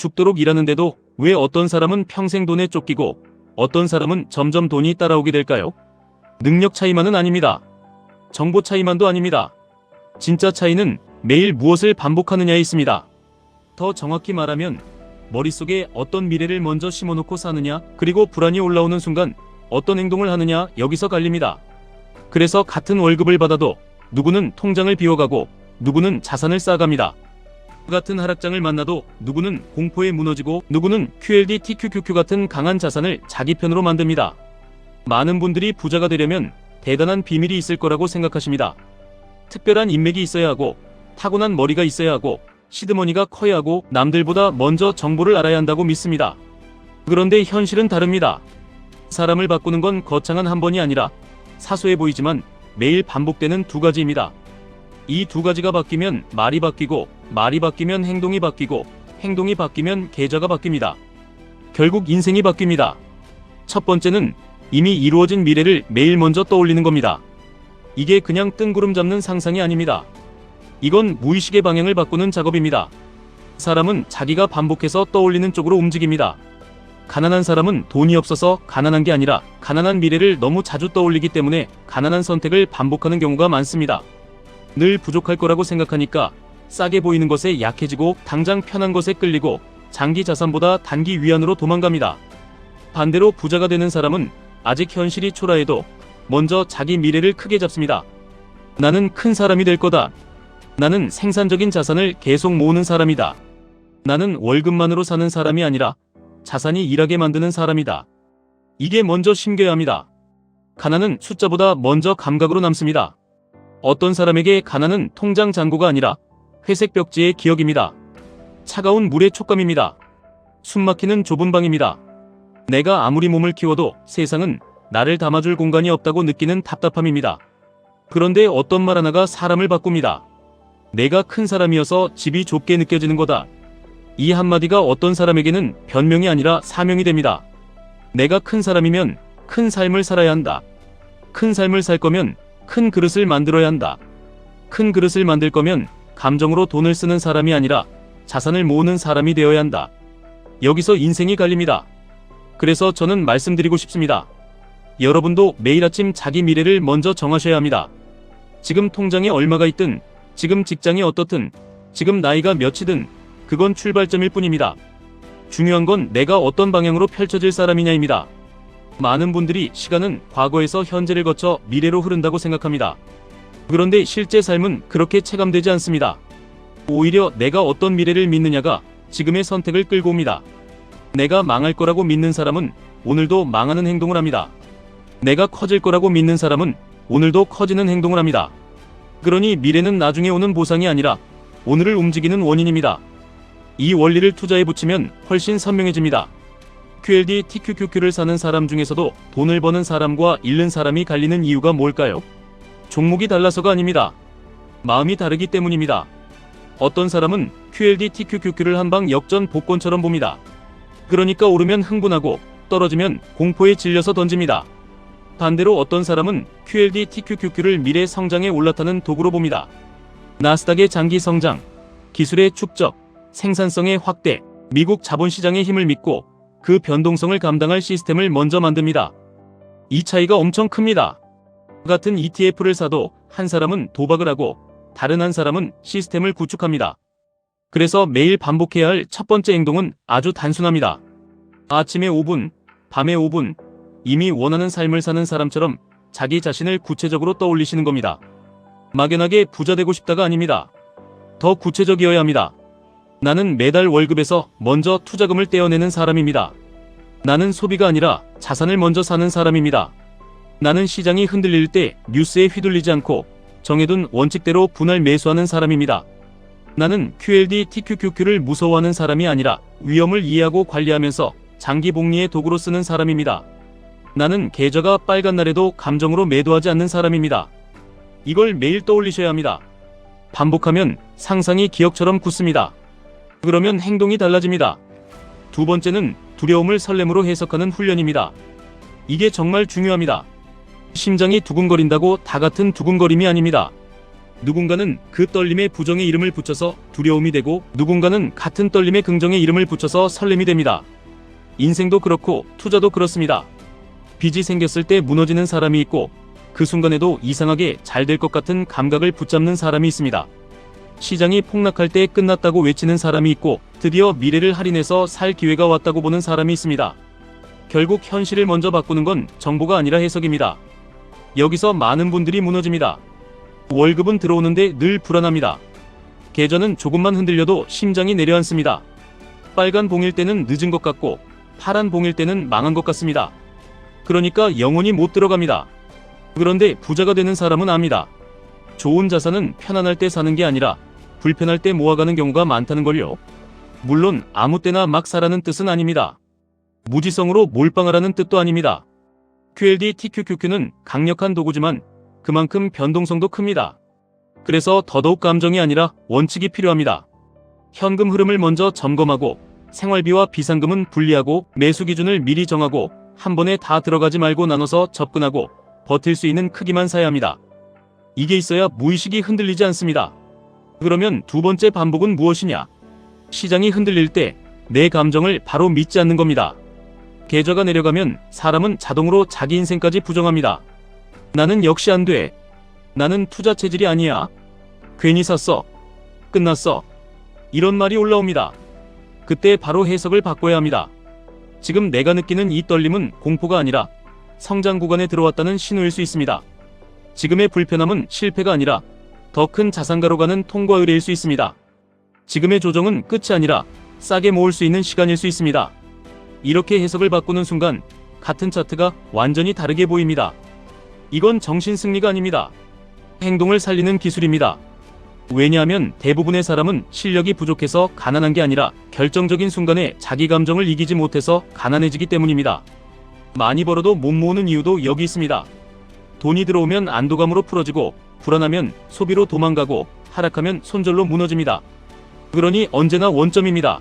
죽도록 일하는데도 왜 어떤 사람은 평생 돈에 쫓기고 어떤 사람은 점점 돈이 따라오게 될까요? 능력 차이만은 아닙니다. 정보 차이만도 아닙니다. 진짜 차이는 매일 무엇을 반복하느냐에 있습니다. 더 정확히 말하면 머릿속에 어떤 미래를 먼저 심어놓고 사느냐, 그리고 불안이 올라오는 순간 어떤 행동을 하느냐, 여기서 갈립니다. 그래서 같은 월급을 받아도 누구는 통장을 비워가고 누구는 자산을 쌓아갑니다. 같은 하락장을 만나도 누구는 공포에 무너지고 누구는 QLD, TQQQ 같은 강한 자산을 자기 편으로 만듭니다. 많은 분들이 부자가 되려면 대단한 비밀이 있을 거라고 생각하십니다. 특별한 인맥이 있어야 하고, 타고난 머리가 있어야 하고, 시드머니가 커야 하고, 남들보다 먼저 정보를 알아야 한다고 믿습니다. 그런데 현실은 다릅니다. 사람을 바꾸는 건 거창한 한 번이 아니라 사소해 보이지만 매일 반복되는 두 가지입니다. 이 두 가지가 바뀌면 말이 바뀌고, 말이 바뀌면 행동이 바뀌고, 행동이 바뀌면 계좌가 바뀝니다. 결국 인생이 바뀝니다. 첫 번째는 이미 이루어진 미래를 매일 먼저 떠올리는 겁니다. 이게 그냥 뜬구름 잡는 상상이 아닙니다. 이건 무의식의 방향을 바꾸는 작업입니다. 사람은 자기가 반복해서 떠올리는 쪽으로 움직입니다. 가난한 사람은 돈이 없어서 가난한 게 아니라 가난한 미래를 너무 자주 떠올리기 때문에 가난한 선택을 반복하는 경우가 많습니다. 늘 부족할 거라고 생각하니까 싸게 보이는 것에 약해지고 당장 편한 것에 끌리고 장기 자산보다 단기 위안으로 도망갑니다. 반대로 부자가 되는 사람은 아직 현실이 초라해도 먼저 자기 미래를 크게 잡습니다. 나는 큰 사람이 될 거다. 나는 생산적인 자산을 계속 모으는 사람이다. 나는 월급만으로 사는 사람이 아니라 자산이 일하게 만드는 사람이다. 이게 먼저 심겨야 합니다. 가난은 숫자보다 먼저 감각으로 남습니다. 어떤 사람에게 가난은 통장 잔고가 아니라 회색 벽지의 기억입니다. 차가운 물의 촉감입니다. 숨막히는 좁은 방입니다. 내가 아무리 몸을 키워도 세상은 나를 담아줄 공간이 없다고 느끼는 답답함입니다. 그런데 어떤 말 하나가 사람을 바꿉니다. 내가 큰 사람이어서 집이 좁게 느껴지는 거다. 이 한마디가 어떤 사람에게는 변명이 아니라 사명이 됩니다. 내가 큰 사람이면 큰 삶을 살아야 한다. 큰 삶을 살 거면 큰 그릇을 만들어야 한다. 큰 그릇을 만들 거면 감정으로 돈을 쓰는 사람이 아니라 자산을 모으는 사람이 되어야 한다. 여기서 인생이 갈립니다. 그래서 저는 말씀드리고 싶습니다. 여러분도 매일 아침 자기 미래를 먼저 정하셔야 합니다. 지금 통장에 얼마가 있든, 지금 직장이 어떻든, 지금 나이가 몇이든 그건 출발점일 뿐입니다. 중요한 건 내가 어떤 방향으로 펼쳐질 사람이냐입니다. 많은 분들이 시간은 과거에서 현재를 거쳐 미래로 흐른다고 생각합니다. 그런데 실제 삶은 그렇게 체감되지 않습니다. 오히려 내가 어떤 미래를 믿느냐가 지금의 선택을 끌고 옵니다. 내가 망할 거라고 믿는 사람은 오늘도 망하는 행동을 합니다. 내가 커질 거라고 믿는 사람은 오늘도 커지는 행동을 합니다. 그러니 미래는 나중에 오는 보상이 아니라 오늘을 움직이는 원인입니다. 이 원리를 투자에 붙이면 훨씬 선명해집니다. QLD, TQQQ를 사는 사람 중에서도 돈을 버는 사람과 잃는 사람이 갈리는 이유가 뭘까요? 종목이 달라서가 아닙니다. 마음이 다르기 때문입니다. 어떤 사람은 QLD, TQQQ를 한방 역전 복권처럼 봅니다. 그러니까 오르면 흥분하고 떨어지면 공포에 질려서 던집니다. 반대로 어떤 사람은 QLD, TQQQ를 미래 성장에 올라타는 도구로 봅니다. 나스닥의 장기 성장, 기술의 축적, 생산성의 확대, 미국 자본시장의 힘을 믿고 그 변동성을 감당할 시스템을 먼저 만듭니다. 이 차이가 엄청 큽니다. 같은 ETF를 사도 한 사람은 도박을 하고 다른 한 사람은 시스템을 구축합니다. 그래서 매일 반복해야 할 첫 번째 행동은 아주 단순합니다. 아침에 5분, 밤에 5분, 이미 원하는 삶을 사는 사람처럼 자기 자신을 구체적으로 떠올리시는 겁니다. 막연하게 부자 되고 싶다가 아닙니다. 더 구체적이어야 합니다. 나는 매달 월급에서 먼저 투자금을 떼어내는 사람입니다. 나는 소비가 아니라 자산을 먼저 사는 사람입니다. 나는 시장이 흔들릴 때 뉴스에 휘둘리지 않고 정해둔 원칙대로 분할 매수하는 사람입니다. 나는 QLD, TQQQ를 무서워하는 사람이 아니라 위험을 이해하고 관리하면서 장기 복리의 도구로 쓰는 사람입니다. 나는 계좌가 빨간 날에도 감정으로 매도하지 않는 사람입니다. 이걸 매일 떠올리셔야 합니다. 반복하면 상상이 기억처럼 굳습니다. 그러면 행동이 달라집니다. 두 번째는 두려움을 설렘으로 해석하는 훈련입니다. 이게 정말 중요합니다. 심장이 두근거린다고 다 같은 두근거림이 아닙니다. 누군가는 그 떨림에 부정의 이름을 붙여서 두려움이 되고 누군가는 같은 떨림에 긍정의 이름을 붙여서 설렘이 됩니다. 인생도 그렇고 투자도 그렇습니다. 빚이 생겼을 때 무너지는 사람이 있고 그 순간에도 이상하게 잘 될 것 같은 감각을 붙잡는 사람이 있습니다. 시장이 폭락할 때 끝났다고 외치는 사람이 있고 드디어 미래를 할인해서 살 기회가 왔다고 보는 사람이 있습니다. 결국 현실을 먼저 바꾸는 건 정보가 아니라 해석입니다. 여기서 많은 분들이 무너집니다. 월급은 들어오는데 늘 불안합니다. 계좌는 조금만 흔들려도 심장이 내려앉습니다. 빨간 봉일 때는 늦은 것 같고 파란 봉일 때는 망한 것 같습니다. 그러니까 영원히 못 들어갑니다. 그런데 부자가 되는 사람은 압니다. 좋은 자산은 편안할 때 사는 게 아니라 불편할 때 모아가는 경우가 많다는 걸요. 물론 아무 때나 막 사라는 뜻은 아닙니다. 무지성으로 몰빵하라는 뜻도 아닙니다. QLD TQQQ는 강력한 도구지만 그만큼 변동성도 큽니다. 그래서 더더욱 감정이 아니라 원칙이 필요합니다. 현금 흐름을 먼저 점검하고 생활비와 비상금은 분리하고 매수 기준을 미리 정하고 한 번에 다 들어가지 말고 나눠서 접근하고 버틸 수 있는 크기만 사야 합니다. 이게 있어야 무의식이 흔들리지 않습니다. 그러면 두 번째 반복은 무엇이냐? 시장이 흔들릴 때 내 감정을 바로 믿지 않는 겁니다. 계좌가 내려가면 사람은 자동으로 자기 인생까지 부정합니다. 나는 역시 안 돼. 나는 투자 체질이 아니야. 괜히 샀어. 끝났어. 이런 말이 올라옵니다. 그때 바로 해석을 바꿔야 합니다. 지금 내가 느끼는 이 떨림은 공포가 아니라 성장 구간에 들어왔다는 신호일 수 있습니다. 지금의 불편함은 실패가 아니라 더 큰 자산가로 가는 통과 의례일 수 있습니다. 지금의 조정은 끝이 아니라 싸게 모을 수 있는 시간일 수 있습니다. 이렇게 해석을 바꾸는 순간 같은 차트가 완전히 다르게 보입니다. 이건 정신승리가 아닙니다. 행동을 살리는 기술입니다. 왜냐하면 대부분의 사람은 실력이 부족해서 가난한 게 아니라 결정적인 순간에 자기 감정을 이기지 못해서 가난해지기 때문입니다. 많이 벌어도 못 모으는 이유도 여기 있습니다. 돈이 들어오면 안도감으로 풀어지고 불안하면 소비로 도망가고 하락하면 손절로 무너집니다. 그러니 언제나 원점입니다.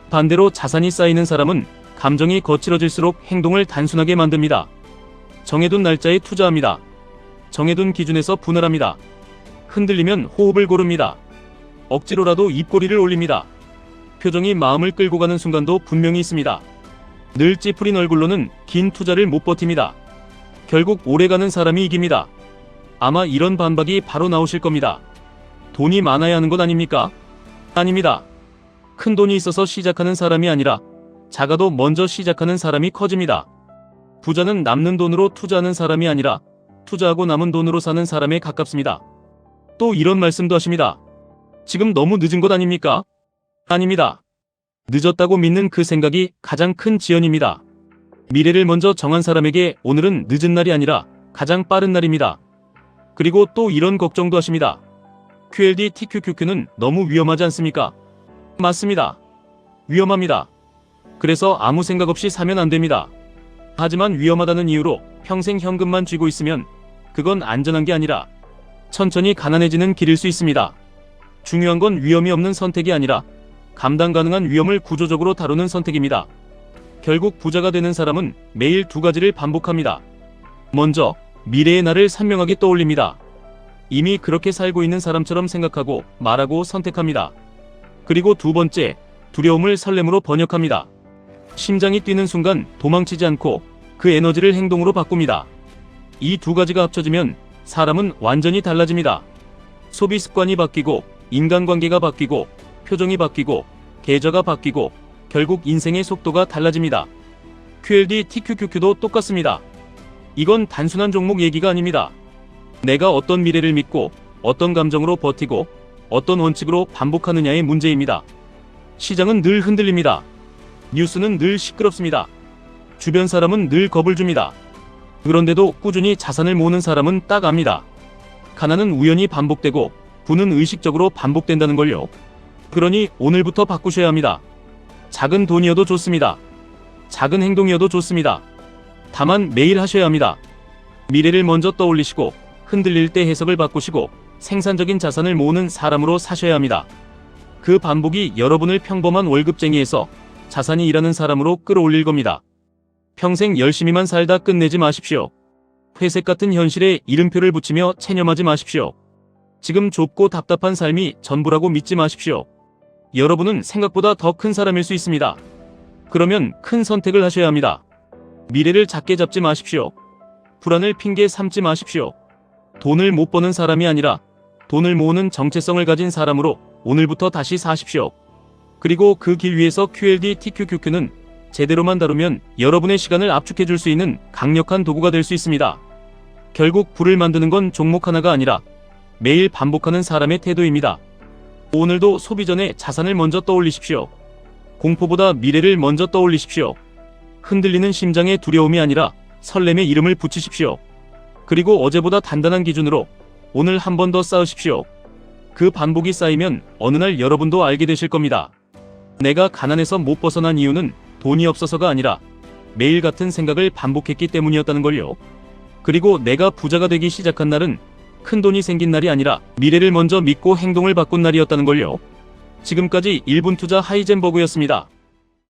반대로 자산이 쌓이는 사람은 감정이 거칠어질수록 행동을 단순하게 만듭니다. 정해둔 날짜에 투자합니다. 정해둔 기준에서 분할합니다. 흔들리면 호흡을 고릅니다. 억지로라도 입꼬리를 올립니다. 표정이 마음을 끌고 가는 순간도 분명히 있습니다. 늘 찌푸린 얼굴로는 긴 투자를 못 버팁니다. 결국 오래가는 사람이 이깁니다. 아마 이런 반박이 바로 나오실 겁니다. 돈이 많아야 하는 것 아닙니까? 아닙니다. 큰 돈이 있어서 시작하는 사람이 아니라 작아도 먼저 시작하는 사람이 커집니다. 부자는 남는 돈으로 투자하는 사람이 아니라 투자하고 남은 돈으로 사는 사람에 가깝습니다. 또 이런 말씀도 하십니다. 지금 너무 늦은 것 아닙니까? 아닙니다. 늦었다고 믿는 그 생각이 가장 큰 지연입니다. 미래를 먼저 정한 사람에게 오늘은 늦은 날이 아니라 가장 빠른 날입니다. 그리고 또 이런 걱정도 하십니다. QLD TQQQ는 너무 위험하지 않습니까? 맞습니다. 위험합니다. 그래서 아무 생각 없이 사면 안 됩니다. 하지만 위험하다는 이유로 평생 현금만 쥐고 있으면 그건 안전한 게 아니라 천천히 가난해지는 길일 수 있습니다. 중요한 건 위험이 없는 선택이 아니라 감당 가능한 위험을 구조적으로 다루는 선택입니다. 결국 부자가 되는 사람은 매일 두 가지를 반복합니다. 먼저 미래의 나를 선명하게 떠올립니다. 이미 그렇게 살고 있는 사람처럼 생각하고 말하고 선택합니다. 그리고 두 번째, 두려움을 설렘으로 번역합니다. 심장이 뛰는 순간 도망치지 않고 그 에너지를 행동으로 바꿉니다. 이 두 가지가 합쳐지면 사람은 완전히 달라집니다. 소비 습관이 바뀌고 인간관계가 바뀌고 표정이 바뀌고 계좌가 바뀌고 결국 인생의 속도가 달라집니다. QLD TQQQ도 똑같습니다. 이건 단순한 종목 얘기가 아닙니다. 내가 어떤 미래를 믿고 어떤 감정으로 버티고 어떤 원칙으로 반복하느냐의 문제입니다. 시장은 늘 흔들립니다. 뉴스는 늘 시끄럽습니다. 주변 사람은 늘 겁을 줍니다. 그런데도 꾸준히 자산을 모으는 사람은 딱 압니다. 가난은 우연히 반복되고 부는 의식적으로 반복된다는 걸요. 그러니 오늘부터 바꾸셔야 합니다. 작은 돈이어도 좋습니다. 작은 행동이어도 좋습니다. 다만 매일 하셔야 합니다. 미래를 먼저 떠올리시고 흔들릴 때 해석을 바꾸시고 생산적인 자산을 모으는 사람으로 사셔야 합니다. 그 반복이 여러분을 평범한 월급쟁이에서 자산이 일하는 사람으로 끌어올릴 겁니다. 평생 열심히만 살다 끝내지 마십시오. 회색 같은 현실에 이름표를 붙이며 체념하지 마십시오. 지금 좁고 답답한 삶이 전부라고 믿지 마십시오. 여러분은 생각보다 더 큰 사람일 수 있습니다. 그러면 큰 선택을 하셔야 합니다. 미래를 작게 잡지 마십시오. 불안을 핑계 삼지 마십시오. 돈을 못 버는 사람이 아니라 돈을 모으는 정체성을 가진 사람으로 오늘부터 다시 사십시오. 그리고 그 길 위에서 QLD TQQQ는 제대로만 다루면 여러분의 시간을 압축해 줄 수 있는 강력한 도구가 될 수 있습니다. 결국 부를 만드는 건 종목 하나가 아니라 매일 반복하는 사람의 태도입니다. 오늘도 소비 전에 자산을 먼저 떠올리십시오. 공포보다 미래를 먼저 떠올리십시오. 흔들리는 심장에 두려움이 아니라 설렘의 이름을 붙이십시오. 그리고 어제보다 단단한 기준으로 오늘 한 번 더 쌓으십시오. 그 반복이 쌓이면 어느 날 여러분도 알게 되실 겁니다. 내가 가난에서 못 벗어난 이유는 돈이 없어서가 아니라 매일 같은 생각을 반복했기 때문이었다는 걸요. 그리고 내가 부자가 되기 시작한 날은 큰 돈이 생긴 날이 아니라 미래를 먼저 믿고 행동을 바꾼 날이었다는 걸요. 지금까지 1분 투자 하이젠버그였습니다.